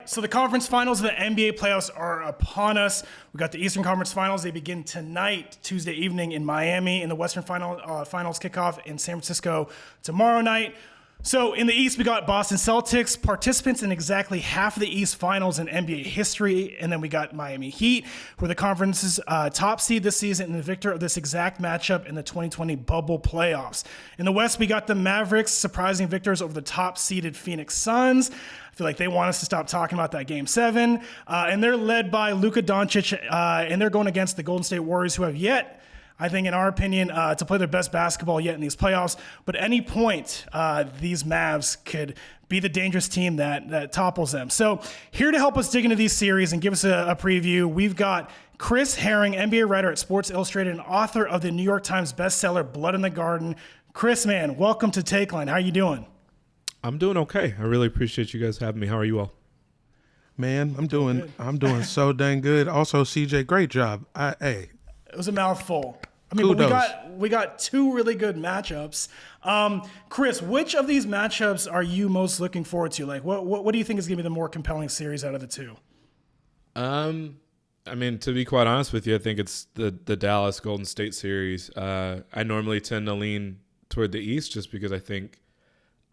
so the conference finals of the NBA playoffs are upon us. We got the Eastern Conference Finals. They begin tonight, Tuesday evening in Miami, and the Western Finals kickoff in San Francisco tomorrow night. So in the East, we got Boston Celtics, participants in exactly half of the East Finals in NBA history. And then we got Miami Heat, who are the conference's top seed this season and the victor of this exact matchup in the 2020 bubble playoffs. In the West, we got the Mavericks, surprising victors over the top-seeded Phoenix Suns. I feel like they want us to stop talking about that Game 7. And they're led by Luka Doncic, and they're going against the Golden State Warriors, who have yet, I think, in our opinion, to play their best basketball yet in these playoffs. But at any point, these Mavs could be the dangerous team that topples them. So here to help us dig into these series and give us a preview, we've got Chris Herring, NBA writer at Sports Illustrated and author of the New York Times bestseller, Blood in the Garden. Chris, man, welcome to Takeline. How are you doing? I'm doing okay. I really appreciate you guys having me. How are you all? Man, I'm doing so dang good. Also, CJ, great job. It was a mouthful. I mean, but we got two really good matchups. Chris, which of these matchups are you most looking forward to? Like, what do you think is going to be the more compelling series out of the two? I mean, to be quite honest with you, I think it's the Dallas Golden State series. I normally tend to lean toward the East just because I think,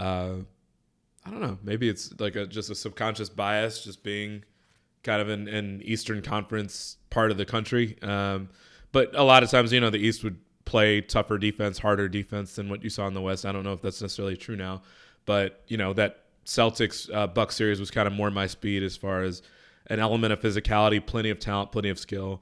I don't know, maybe it's like just a subconscious bias, just being kind of an Eastern Conference part of the country. But a lot of times, the East would play tougher defense, harder defense than what you saw in the West. I don't know if that's necessarily true now, but that Celtics Bucks series was kind of more my speed as far as an element of physicality, plenty of talent, plenty of skill.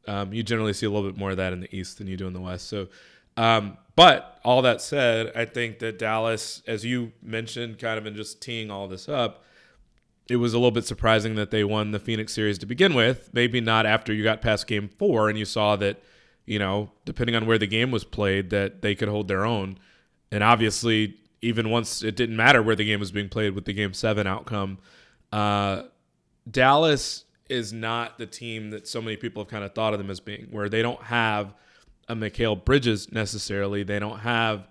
You generally see a little bit more of that in the East than you do in the West. So, but all that said, I think that Dallas, as you mentioned, kind of in just teeing all this up, it was a little bit surprising that they won the Phoenix series to begin with. Maybe not after you got past Game 4 and you saw that, depending on where the game was played, that they could hold their own. And obviously, even once it didn't matter where the game was being played with the Game 7 outcome, Dallas is not the team that so many people have kind of thought of them as being, where they don't have a Mikal Bridges necessarily. They don't have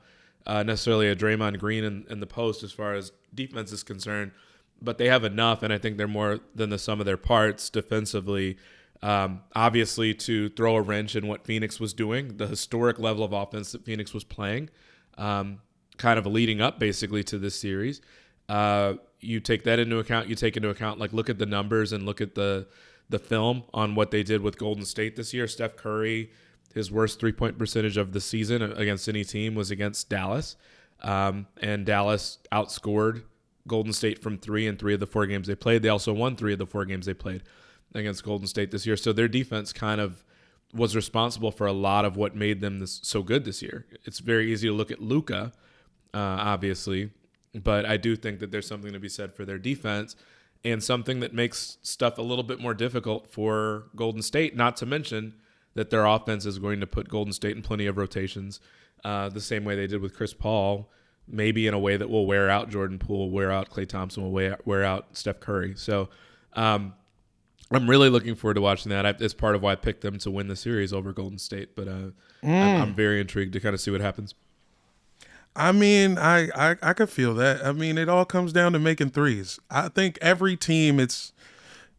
necessarily a Draymond Green in the post as far as defense is concerned. But they have enough, and I think they're more than the sum of their parts defensively, obviously, to throw a wrench in what Phoenix was doing, the historic level of offense that Phoenix was playing, kind of leading up basically to this series. You take that into account. You take into account, look at the numbers and look at the film on what they did with Golden State this year. Steph Curry, his worst three-point percentage of the season against any team was against Dallas, and Dallas outscored Golden State from 3 in 3 of the 4 games they played. They also won 3 of the 4 games they played against Golden State this year. So their defense kind of was responsible for a lot of what made them so good this year. It's very easy to look at Luka, obviously, but I do think that there's something to be said for their defense and something that makes stuff a little bit more difficult for Golden State, not to mention that their offense is going to put Golden State in plenty of rotations, the same way they did with Chris Paul, maybe in a way that will wear out Jordan Poole, wear out Klay Thompson, will wear out Steph Curry. So I'm really looking forward to watching that. It's part of why I picked them to win the series over Golden State. But I'm very intrigued to kind of see what happens. I mean, I could feel that. I mean, it all comes down to making threes. I think every team, it's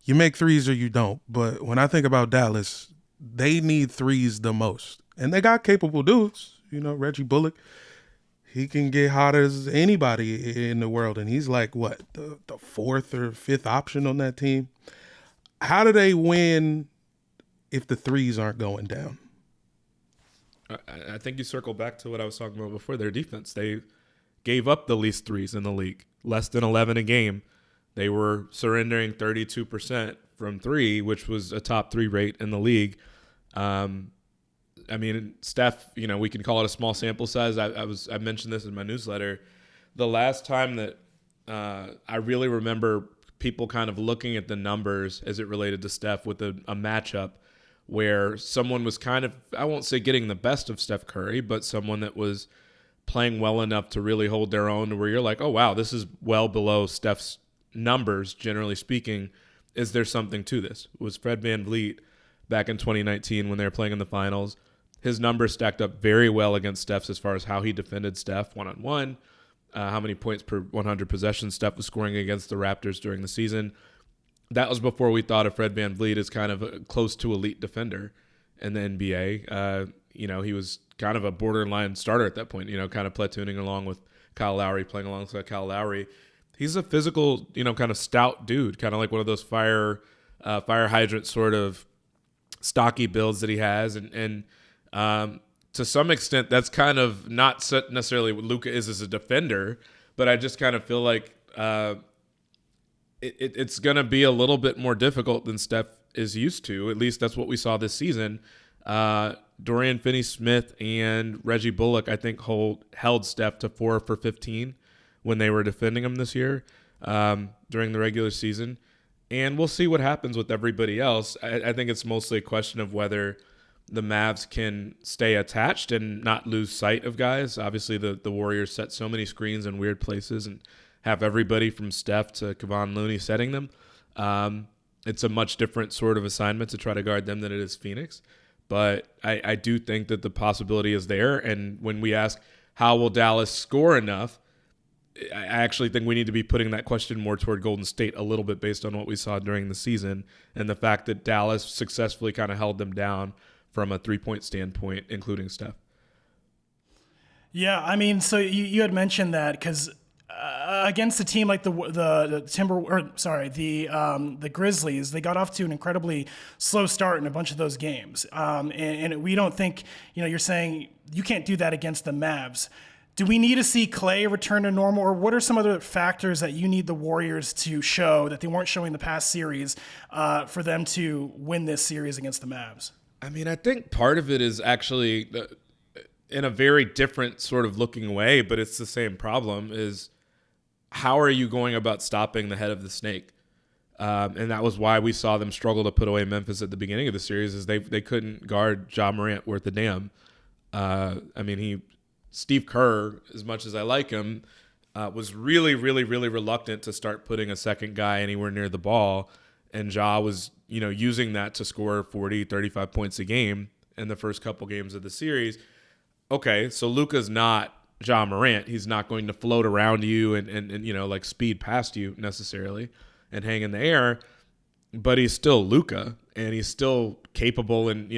you make threes or you don't. But when I think about Dallas, they need threes the most. And they got capable dudes. Reggie Bullock. He can get hot as anybody in the world, and he's like, what, the 4th or 5th option on that team? How do they win if the threes aren't going down? I think you circle back to what I was talking about before, their defense. They gave up the least threes in the league, less than 11 a game. They were surrendering 32% from 3, which was a top 3 rate in the league. I mean, Steph, we can call it a small sample size. I mentioned this in my newsletter. The last time that I really remember people kind of looking at the numbers as it related to Steph with a matchup where someone was kind of, I won't say getting the best of Steph Curry, but someone that was playing well enough to really hold their own, where you're like, oh, wow, this is well below Steph's numbers, generally speaking. Is there something to this? It was Fred VanVleet back in 2019 when they were playing in the finals. His numbers stacked up very well against Steph's as far as how he defended Steph one-on-one, how many points per 100 possessions Steph was scoring against the Raptors during the season. that was before we thought of Fred VanVleet as kind of a close to elite defender in the NBA. He was kind of a borderline starter at that point, kind of platooning along with Kyle Lowry, playing alongside Kyle Lowry. He's a physical, kind of stout dude, kind of like one of those fire hydrant sort of stocky builds that he has. And to some extent, that's kind of not necessarily what Luka is as a defender, but I just kind of feel like it's going to be a little bit more difficult than Steph is used to. At least that's what we saw this season. Dorian Finney-Smith and Reggie Bullock, I think, held Steph to 4 for 15 when they were defending him this year during the regular season. And we'll see what happens with everybody else. I think it's mostly a question of whether the Mavs can stay attached and not lose sight of guys. Obviously, the Warriors set so many screens in weird places and have everybody from Steph to Kevon Looney setting them. It's a much different sort of assignment to try to guard them than it is Phoenix. But I do think that the possibility is there. And when we ask, how will Dallas score enough, I actually think we need to be putting that question more toward Golden State a little bit based on what we saw during the season and the fact that Dallas successfully kind of held them down from a three-point standpoint, including Steph. Yeah, I mean, so you had mentioned that because against a team like the Grizzlies, they got off to an incredibly slow start in a bunch of those games, and we don't think, you're saying you can't do that against the Mavs. Do we need to see Clay return to normal, or what are some other factors that you need the Warriors to show that they weren't showing the past series for them to win this series against the Mavs? I mean, I think part of it is actually in a very different sort of looking way, but it's the same problem, is how are you going about stopping the head of the snake? And that was why we saw them struggle to put away Memphis at the beginning of the series, is they couldn't guard Ja Morant worth a damn. Steve Kerr, as much as I like him, was really, really, really reluctant to start putting a second guy anywhere near the ball. And Ja was, using that to score 40, 35 points a game in the first couple games of the series. Okay, so Luka's not Ja Morant. He's not going to float around you and speed past you necessarily and hang in the air. But he's still Luka, and he's still capable and,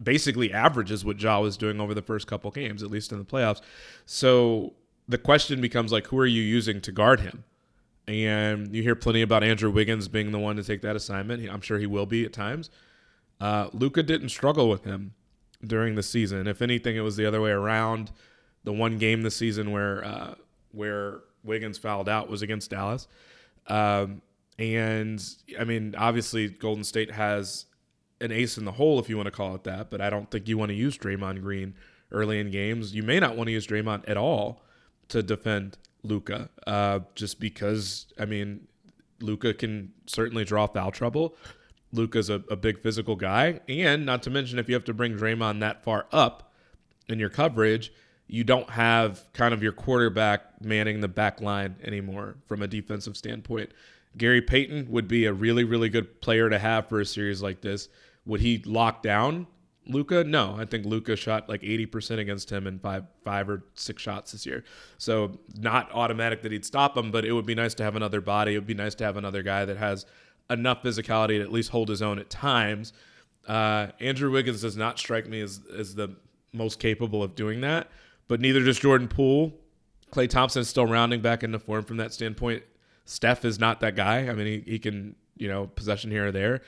basically averages what Ja was doing over the first couple games, at least in the playoffs. So the question becomes, who are you using to guard him? And you hear plenty about Andrew Wiggins being the one to take that assignment. I'm sure he will be at times. Luka didn't struggle with him during the season. If anything, it was the other way around. The one game this season where Wiggins fouled out was against Dallas. Obviously Golden State has an ace in the hole, if you want to call it that, but I don't think you want to use Draymond Green early in games. You may not want to use Draymond at all to defend Luka, just because, Luka can certainly draw foul trouble. Luka's a big physical guy, and not to mention, if you have to bring Draymond that far up in your coverage, you don't have kind of your quarterback manning the back line anymore from a defensive standpoint. Gary Payton would be a really, really good player to have for a series like this. Would he lock down Luka? No, I think Luka shot 80% against him in five or six shots this year. So not automatic that he'd stop him, but it would be nice to have another body. It would be nice to have another guy that has enough physicality to at least hold his own at times. Andrew Wiggins does not strike me as the most capable of doing that, but neither does Jordan Poole. Klay Thompson is still rounding back into form from that standpoint. Steph is not that guy. He can, possession here or there.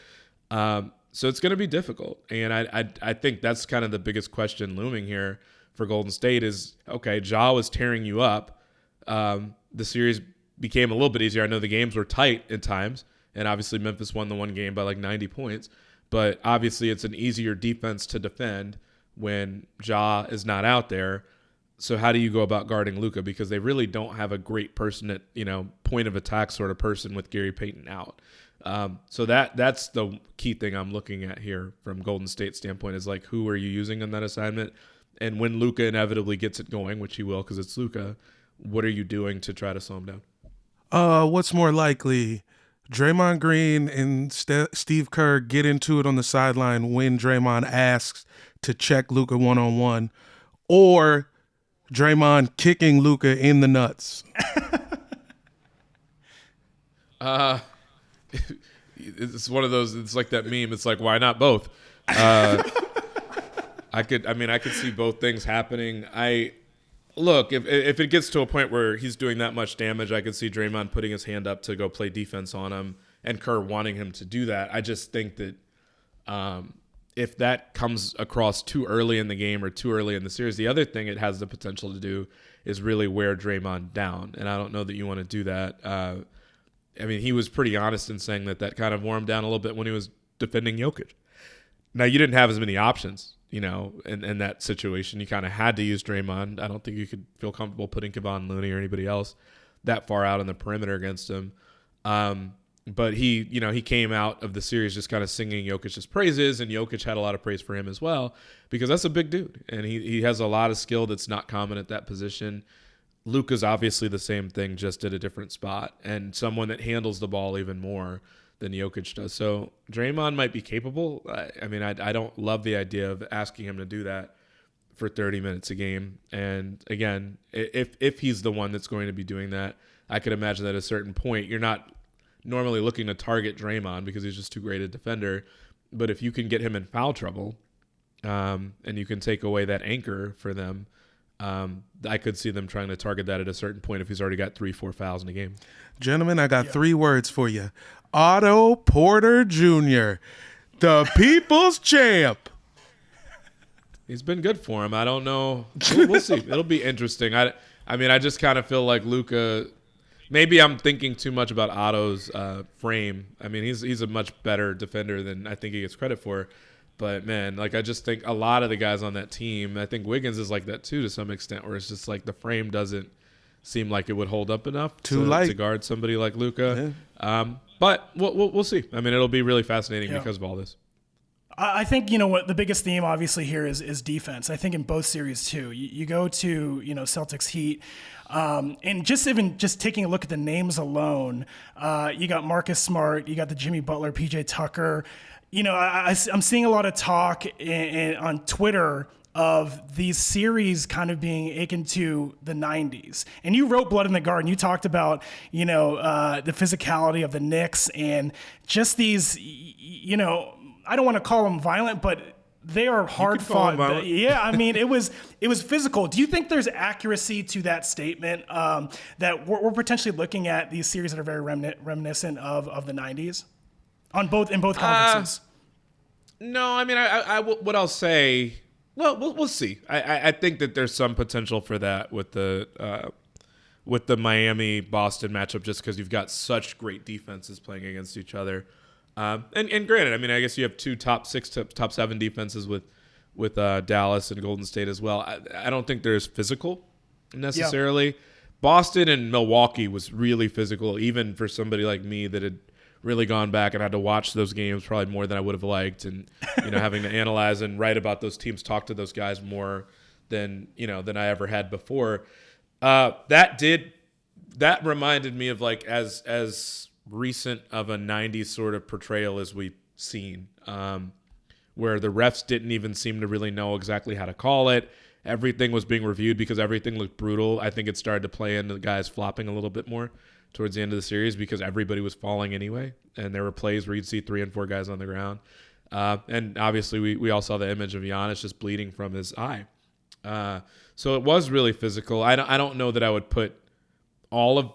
So it's going to be difficult. And I think that's kind of the biggest question looming here for Golden State is, okay, Ja was tearing you up. The series became a little bit easier. I know the games were tight at times, and obviously Memphis won the one game by 90 points. But obviously it's an easier defense to defend when Ja is not out there. So how do you go about guarding Luka? Because they really don't have a great person at, point of attack sort of person with Gary Payton out. So that's the key thing I'm looking at here from Golden State standpoint is who are you using on that assignment? And when Luka inevitably gets it going, which he will because it's Luka, what are you doing to try to slow him down? What's more likely? Draymond Green and Steve Kerr get into it on the sideline when Draymond asks to check Luka one-on-one, or Draymond kicking Luka in the nuts. it's one of those. It's like that meme. It's like, why not both? I could see both things happening. Look, if it gets to a point where he's doing that much damage, I could see Draymond putting his hand up to go play defense on him and Kerr wanting him to do that. I just think that if that comes across too early in the game or too early in the series, the other thing it has the potential to do is really wear Draymond down. And I don't know that you want to do that. I mean, he was pretty honest in saying that kind of wore him down a little bit when he was defending Jokic. Now, you didn't have as many options, in that situation. You kind of had to use Draymond. I don't think you could feel comfortable putting Kevon Looney or anybody else that far out on the perimeter against him. But he came out of the series just kind of singing Jokic's praises, and Jokic had a lot of praise for him as well, because that's a big dude, and he has a lot of skill that's not common at that position. Luka's obviously the same thing, just at a different spot, and someone that handles the ball even more than Jokic does. So Draymond might be capable. I don't love the idea of asking him to do that for 30 minutes a game. And again, if he's the one that's going to be doing that, I could imagine that at a certain point, you're not normally looking to target Draymond because he's just too great a defender. But if you can get him in foul trouble, and you can take away that anchor for them, I could see them trying to target that at a certain point if he's already got 3-4 fouls in a game. Gentlemen, I got 3 words for you. Otto Porter Jr., the people's champ. He's been good for him. I don't know. We'll see. It'll be interesting. I just kind of feel like Luka. Maybe I'm thinking too much about Otto's frame. I mean, he's a much better defender than I think he gets credit for. But, man, I just think a lot of the guys on that team, I think Wiggins is like that too to some extent, where it's just like the frame doesn't seem like it would hold up enough to guard somebody like Luka. Yeah. But we'll see. I mean, it'll be really fascinating because of all this. I think, what the biggest theme obviously here is defense. I think in both series too. You go to, Celtics-Heat, and just taking a look at the names alone, you got Marcus Smart, you got the Jimmy Butler, PJ Tucker. I'm seeing a lot of talk on Twitter of these series kind of being akin to the 90s. And you wrote Blood in the Garden. You talked about, the physicality of the Knicks and just these, I don't want to call them violent, but they are hard fought. Yeah, I mean, it was physical. Do you think there's accuracy to that statement, that we're potentially looking at these series that are very reminiscent of the 90s in both conferences? No, I mean, what I'll say. Well, we'll see. I think that there's some potential for that with the Miami-Boston matchup, just because you've got such great defenses playing against each other. And granted, I mean, I guess you have 2 top 6, top 7 defenses with Dallas and Golden State as well. I don't think there's physical necessarily. Yeah. Boston and Milwaukee was really physical, even for somebody like me that had really gone back and had to watch those games probably more than I would have liked, and having to analyze and write about those teams, talk to those guys more than I ever had before. That reminded me of as recent of a 90s sort of portrayal as we've seen, where the refs didn't even seem to really know exactly how to call it. Everything was being reviewed because everything looked brutal. I think it started to play into the guys flopping a little bit more towards the end of the series because everybody was falling anyway, and there were plays where you'd see 3 and 4 guys on the ground. And obviously we all saw the image of Giannis just bleeding from his eye. So it was really physical. I don't know that I would put all of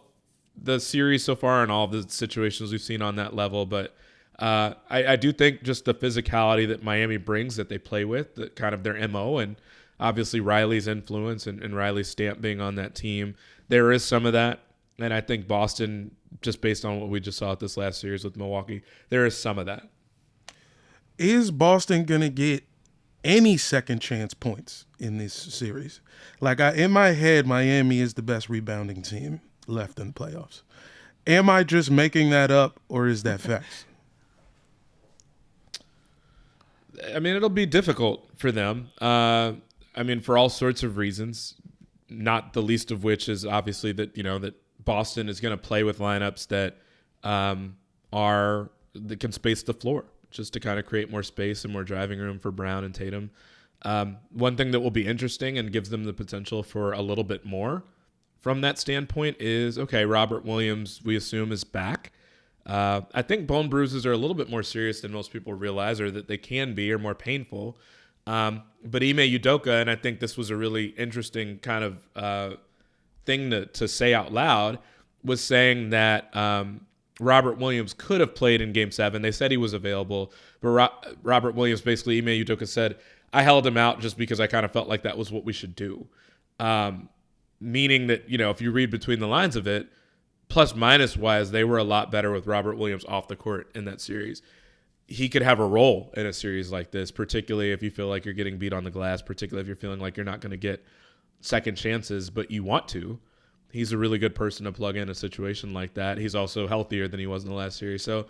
the series so far and all of the situations we've seen on that level, but I do think just the physicality that Miami brings, that they play with, that kind of their MO, and obviously Riley's influence and Riley's stamp being on that team, there is some of that. And I think Boston, just based on what we just saw at this last series with Milwaukee, there is some of that. Is Boston going to get any second chance points in this series? In my head, Miami is the best rebounding team left in the playoffs. Am I just making that up, or is that facts? I mean, it'll be difficult for them. For all sorts of reasons, not the least of which is obviously that Boston is going to play with lineups that that can space the floor, just to kind of create more space and more driving room for Brown and Tatum. One thing that will be interesting and gives them the potential for a little bit more from that standpoint is, okay, Robert Williams, we assume, is back. I think bone bruises are a little bit more serious than most people realize, or that they can be, or more painful. But Ime Udoka, and I think this was a really interesting kind of thing to say out loud, was saying that Robert Williams could have played in Game 7. They said he was available, but Robert Williams, basically, Ime Udoka said, I held him out just because I kind of felt like that was what we should do. Meaning that, if you read between the lines of it, plus minus wise, they were a lot better with Robert Williams off the court in that series. He could have a role in a series like this, particularly if you feel like you're getting beat on the glass, particularly if you're feeling like you're not going to get second chances, but you want to. He's a really good person to plug in a situation like that. He's also healthier than he was in the last series. So,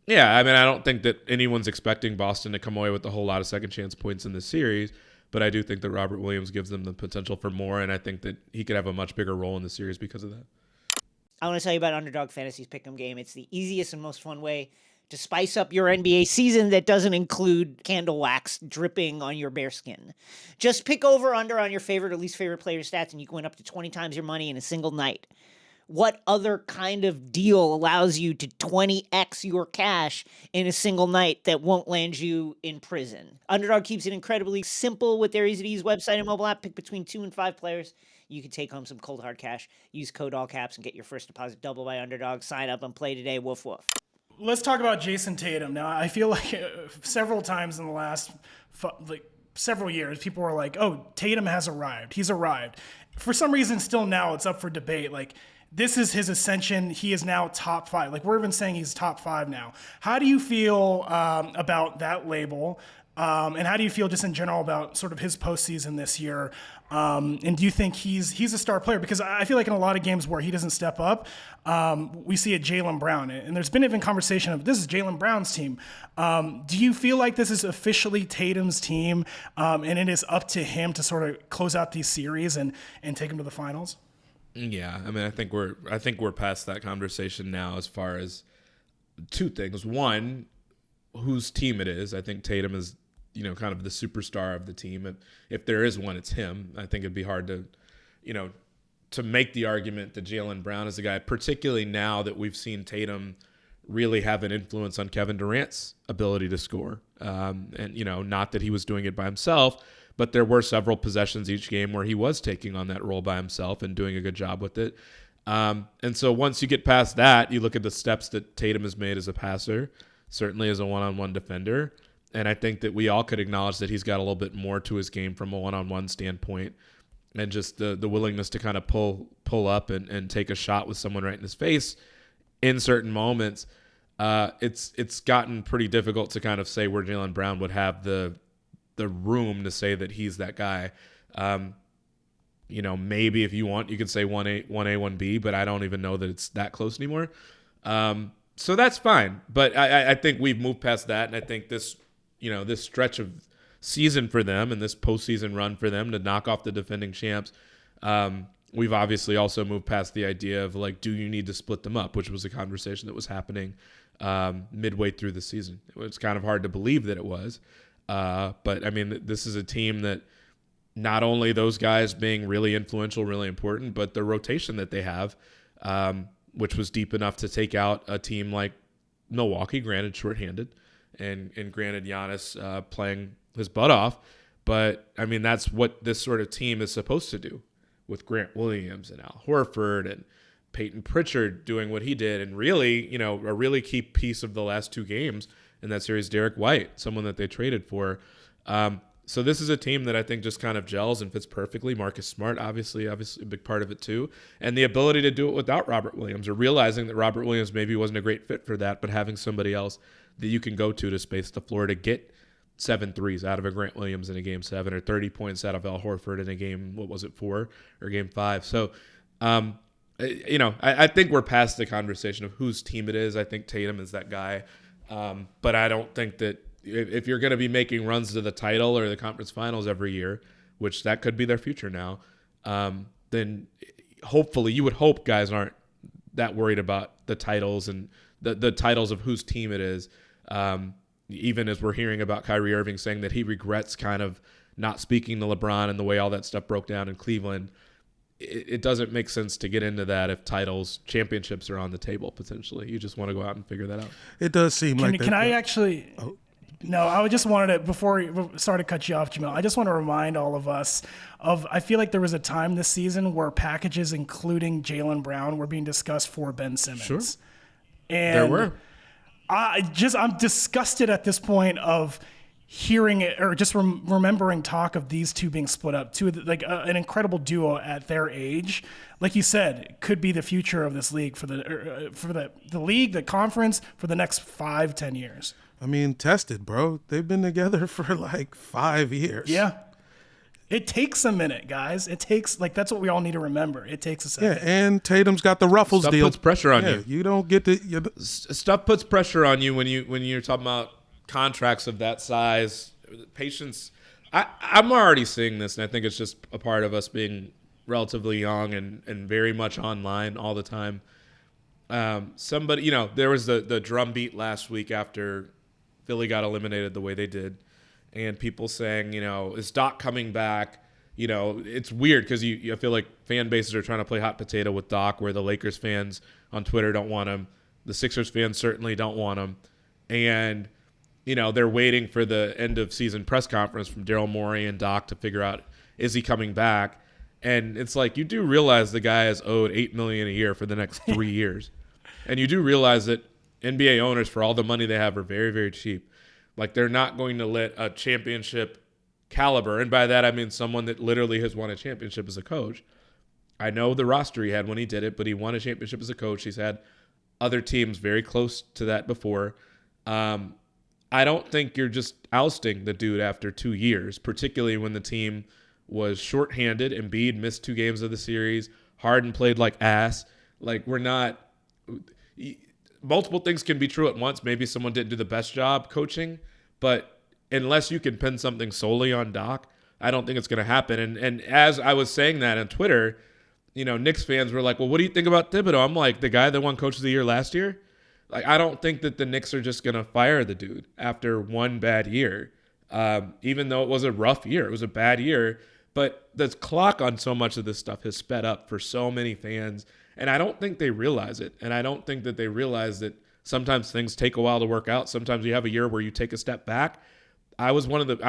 yeah, I don't think that anyone's expecting Boston to come away with a whole lot of second chance points in this series, but I do think that Robert Williams gives them the potential for more, and I think that he could have a much bigger role in the series because of that. I want to tell you about Underdog Fantasy's Pick'em game. It's the easiest and most fun way to spice up your NBA season that doesn't include candle wax dripping on your bare skin. Just pick over under on your favorite or least favorite player stats, and you can win up to 20 times your money in a single night. What other kind of deal allows you to 20x your cash in a single night that won't land you in prison? Underdog keeps it incredibly simple with their easy-to-use website and mobile app. Pick between 2 and 5 players. You can take home some cold hard cash. Use code all caps and get your first deposit double by Underdog. Sign up and play today. Woof woof. Let's talk about Jayson Tatum. Now, I feel like several times in the last several years, people were like, oh, Tatum has arrived. He's arrived. For some reason, still now, it's up for debate. This is his ascension. He is now top 5. We're even saying he's top 5 now. How do you feel about that label? And how do you feel just in general about sort of his postseason this year? And do you think he's a star player? Because I feel like in a lot of games where he doesn't step up, we see a Jaylen Brown. And there's been even conversation of this is Jaylen Brown's team. Do you feel like this is officially Tatum's team and it is up to him to sort of close out these series and take him to the finals? Yeah, I think we're past that conversation now as far as two things. One, whose team it is. I think Tatum is, kind of the superstar of the team. If there is one, it's him. I think it'd be hard to make the argument that Jaylen Brown is the guy, particularly now that we've seen Tatum really have an influence on Kevin Durant's ability to score. And not that he was doing it by himself, but there were several possessions each game where he was taking on that role by himself and doing a good job with it. And so once you get past that, you look at the steps that Tatum has made as a passer, certainly as a one-on-one defender. And I think that we all could acknowledge that he's got a little bit more to his game from a one-on-one standpoint, and just the willingness to kind of pull up and take a shot with someone right in his face in certain moments. It's gotten pretty difficult to kind of say where Jaylen Brown would have the room to say that he's that guy. Maybe if you want, you could say 1A, 1B, but I don't even know that it's that close anymore. So that's fine. But I think we've moved past that, and I think this stretch of season for them and this postseason run for them to knock off the defending champs, we've obviously also moved past the idea of do you need to split them up, which was a conversation that was happening midway through the season. It was kind of hard to believe that it was. But this is a team that not only those guys being really influential, really important, but the rotation that they have, which was deep enough to take out a team like Milwaukee, granted shorthanded, and granted Giannis playing his butt off. But, that's what this sort of team is supposed to do, with Grant Williams and Al Horford and Peyton Pritchard doing what he did. And really, a really key piece of the last two games in that series, Derek White, someone that they traded for. So this is a team that I think just kind of gels and fits perfectly. Marcus Smart, obviously a big part of it too. And the ability to do it without Robert Williams, or realizing that Robert Williams maybe wasn't a great fit for that, but having somebody else that you can go to space the floor to get 7 threes out of a Grant Williams in a game 7, or 30 points out of Al Horford in a game, 4 or game 5. So, I think we're past the conversation of whose team it is. I think Tatum is that guy. But I don't think that if you're going to be making runs to the title or the conference finals every year, which that could be their future now, then hopefully you would hope guys aren't that worried about the titles and the titles of whose team it is. Even as we're hearing about Kyrie Irving saying that he regrets kind of not speaking to LeBron and the way all that stuff broke down in Cleveland. it doesn't make sense to get into that if championships are on the table potentially. You just want to go out and figure that out. It does seem like that. Can I actually? Oh. No, I just wanted to, before we started to cut you off, Jamel, I just want to remind all of us I feel like there was a time this season where packages including Jaylen Brown were being discussed for Ben Simmons. Sure. And there were. I'm disgusted at this point of hearing it or just remembering talk of these two being split up. An incredible duo at their age. Like you said, could be the future of this league for the league, the conference for the next 5-10 years. I mean, tested, bro. They've been together for like 5 years. Yeah. It takes a minute, guys. It takes, that's what we all need to remember. It takes a second. Yeah, and Tatum's got the ruffles Stuff deal. Puts pressure on you. You don't get to... Stuff puts pressure on you when you're talking about contracts of that size. Patience. I'm already seeing this, and I think it's just a part of us being relatively young and very much online all the time. Somebody, there was the drum beat last week after Philly got eliminated the way they did, and people saying, is Doc coming back? It's weird because I feel like fan bases are trying to play hot potato with Doc, where the Lakers fans on Twitter don't want him. The Sixers fans certainly don't want him. And, they're waiting for the end of season press conference from Daryl Morey and Doc to figure out, is he coming back? And it's like, you do realize the guy is owed $8 million a year for the next 3 years. And you do realize that NBA owners, for all the money they have, are very, very cheap. Like, they're not going to let a championship caliber, and by that I mean someone that literally has won a championship as a coach. I know the roster he had when he did it, but he won a championship as a coach. He's had other teams very close to that before. I don't think you're just ousting the dude after 2 years, particularly when the team was shorthanded. Embiid missed 2 games of the series. Harden played like ass. Like, we're not... Multiple things can be true at once. Maybe someone didn't do the best job coaching, but unless you can pin something solely on Doc, I don't think it's going to happen. And as I was saying that on Twitter, Knicks fans were like, well, what do you think about Thibodeau? I'm like, the guy that won Coach of the Year last year? Like, I don't think that the Knicks are just going to fire the dude after one bad year, even though it was a rough year. It was a bad year, but the clock on so much of this stuff has sped up for so many fans. And I don't think they realize it. And I don't think that they realize that sometimes things take a while to work out. Sometimes you have a year where you take a step back. I was one of the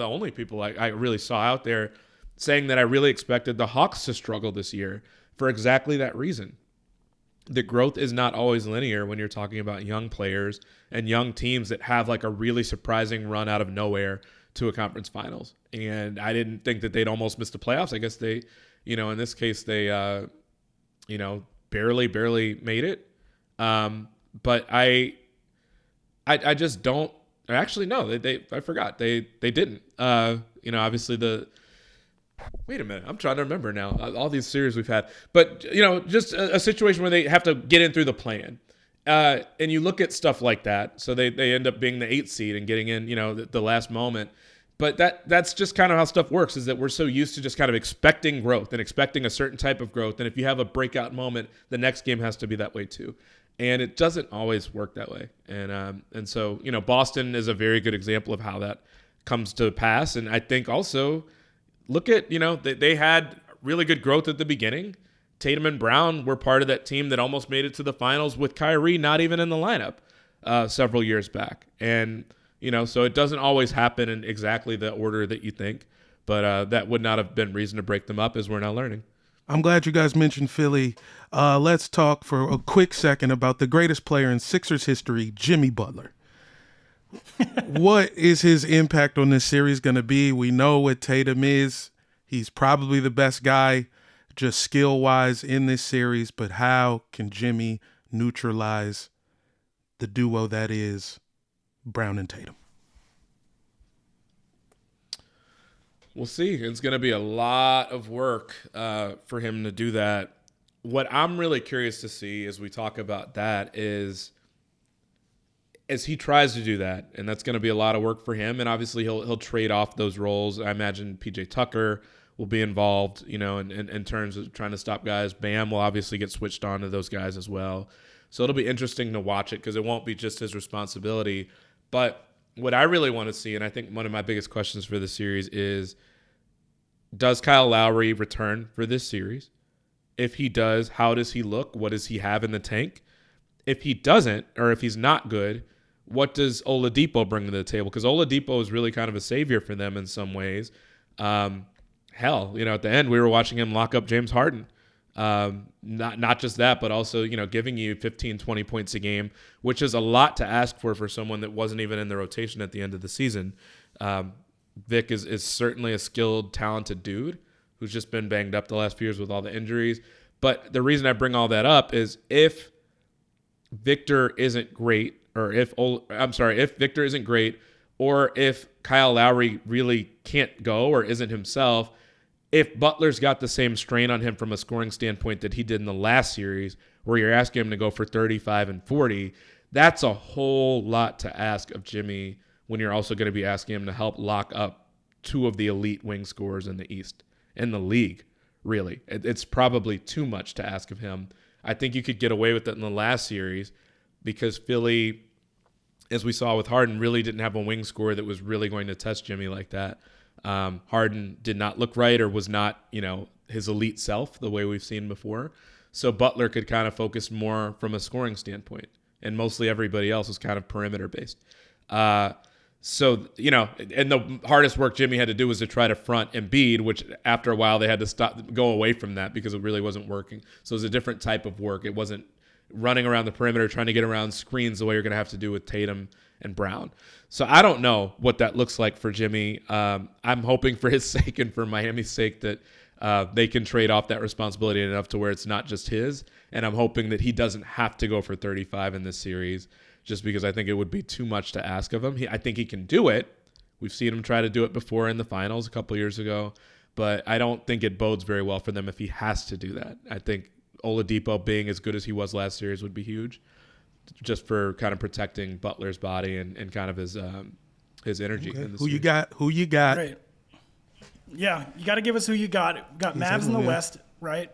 only people I really saw out there saying that I really expected the Hawks to struggle this year for exactly that reason. The growth is not always linear when you're talking about young players and young teams that have like a really surprising run out of nowhere to a conference finals. And I didn't think that they'd almost miss the playoffs. I guess they... in this case, they, barely made it. But I just don't. Actually, no. I forgot. They didn't. Obviously Wait a minute. I'm trying to remember now. All these series we've had, but just a situation where they have to get in through the play-in. And you look at stuff like that. So they end up being the 8th seed and getting in. The last moment. But that's just kind of how stuff works, is that we're so used to just kind of expecting growth and expecting a certain type of growth. And if you have a breakout moment, the next game has to be that way too. And it doesn't always work that way. And so, Boston is a very good example of how that comes to pass. And I think also look at, they had really good growth at the beginning. Tatum and Brown were part of that team that almost made it to the finals with Kyrie not even in the lineup several years back. And so it doesn't always happen in exactly the order that you think, but that would not have been reason to break them up, as we're now learning. I'm glad you guys mentioned Philly. Let's talk for a quick second about the greatest player in Sixers history, Jimmy Butler. What is his impact on this series going to be? We know what Tatum is. He's probably the best guy, just skill-wise, in this series, but how can Jimmy neutralize the duo that is Brown and Tatum? We'll see. It's going to be a lot of work for him to do that. What I'm really curious to see as we talk about that is, as he tries to do that, and that's going to be a lot of work for him, and obviously he'll trade off those roles. I imagine PJ Tucker will be involved, in terms of trying to stop guys. Bam will obviously get switched on to those guys as well. So it'll be interesting to watch it because it won't be just his responsibility. But what I really want to see, and I think one of my biggest questions for the series is does Kyle Lowry return for this series? If he does, how does he look? What does he have in the tank? If he doesn't, or if he's not good, what does Oladipo bring to the table? Because Oladipo is really kind of a savior for them in some ways. Hell, at the end, we were watching him lock up James Harden. Not just that, but also, giving you 15, 20 points a game, which is a lot to ask for someone that wasn't even in the rotation at the end of the season. Vic is certainly a skilled, talented dude who's just been banged up the last few years with all the injuries. But the reason I bring all that up is if Victor isn't great, or if Victor isn't great, or if Kyle Lowry really can't go or isn't himself, if Butler's got the same strain on him from a scoring standpoint that he did in the last series, where you're asking him to go for 35 and 40, that's a whole lot to ask of Jimmy when you're also going to be asking him to help lock up two of the elite wing scorers in the East, in the league, really. It's probably too much to ask of him. I think you could get away with it in the last series because Philly, as we saw with Harden, really didn't have a wing scorer that was really going to test Jimmy like that. Harden did not look right or was not, his elite self the way we've seen before. So Butler could kind of focus more from a scoring standpoint, and mostly everybody else was kind of perimeter based. So, and the hardest work Jimmy had to do was to try to front Embiid, which after a while they had to go away from that because it really wasn't working. So it was a different type of work. It wasn't running around the perimeter, trying to get around screens the way you're going to have to do with Tatum and Brown. So I don't know what that looks like for Jimmy. I'm hoping for his sake and for Miami's sake that they can trade off that responsibility enough to where it's not just his. And I'm hoping that he doesn't have to go for 35 in this series, just because I think it would be too much to ask of him. I think he can do it. We've seen him try to do it before in the finals a couple years ago, but I don't think it bodes very well for them if he has to do that. I think Oladipo being as good as he was last series would be huge, just for kind of protecting Butler's body and kind of his energy. Okay. In the Who series. Who you got? Great. Yeah, you got to give us who you got. We got Mavs in the West, right?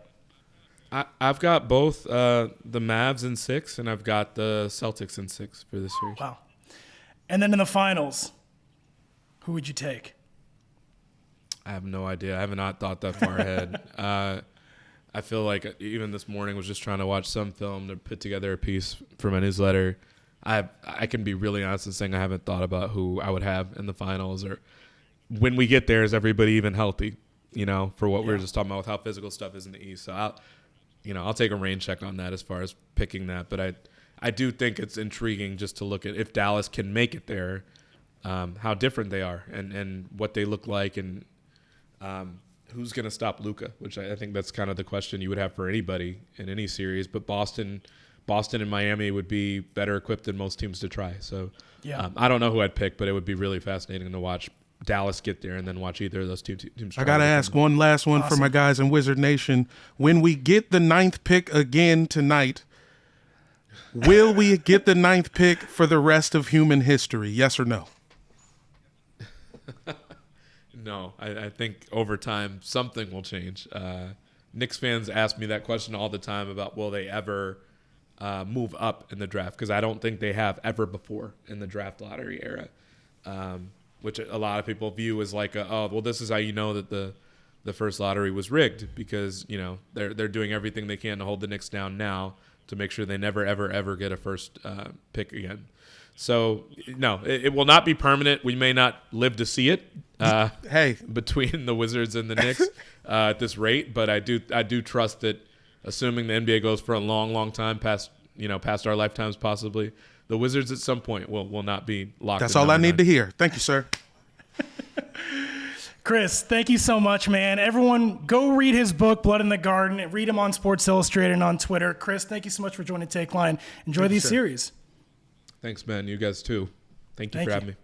I've got both the Mavs in 6, and I've got the Celtics in 6 for this series. Wow. And then in the finals, who would you take? I have no idea. I have not thought that far ahead. I feel like even this morning was just trying to watch some film to put together a piece for my newsletter. I can be really honest in saying I haven't thought about who I would have in the finals, or when we get there, is everybody even healthy? For what we were just talking about with how physical stuff is in the East. So I'll take a rain check on that as far as picking that. But I do think it's intriguing just to look at if Dallas can make it there, how different they are and what they look like, and who's going to stop Luka, which I think that's kind of the question you would have for anybody in any series. But Boston and Miami would be better equipped than most teams to try. So I don't know who I'd pick, but it would be really fascinating to watch Dallas get there and then watch either of those two teams. I got to ask one last one for my guys in Wizard Nation. When we get the 9th pick again tonight, will we get the 9th pick for the rest of human history? Yes or no? No, I think over time something will change. Knicks fans ask me that question all the time about will they ever move up in the draft, because I don't think they have ever before in the draft lottery era, which a lot of people view as like, this is how you know that the first lottery was rigged, because they're doing everything they can to hold the Knicks down now to make sure they never ever get a first pick again. So, no, it will not be permanent. We may not live to see it between the Wizards and the Knicks at this rate, but I do trust that, assuming the NBA goes for a long time past our lifetimes possibly, the Wizards at some point will not be locked. That's all I need to hear. Thank you, sir. Chris, thank you so much, man. Everyone, go read his book, Blood in the Garden. Read him on Sports Illustrated and on Twitter. Chris, thank you so much for joining Takeline. Enjoy these series. Thanks, man. You guys too. Thank you for having me.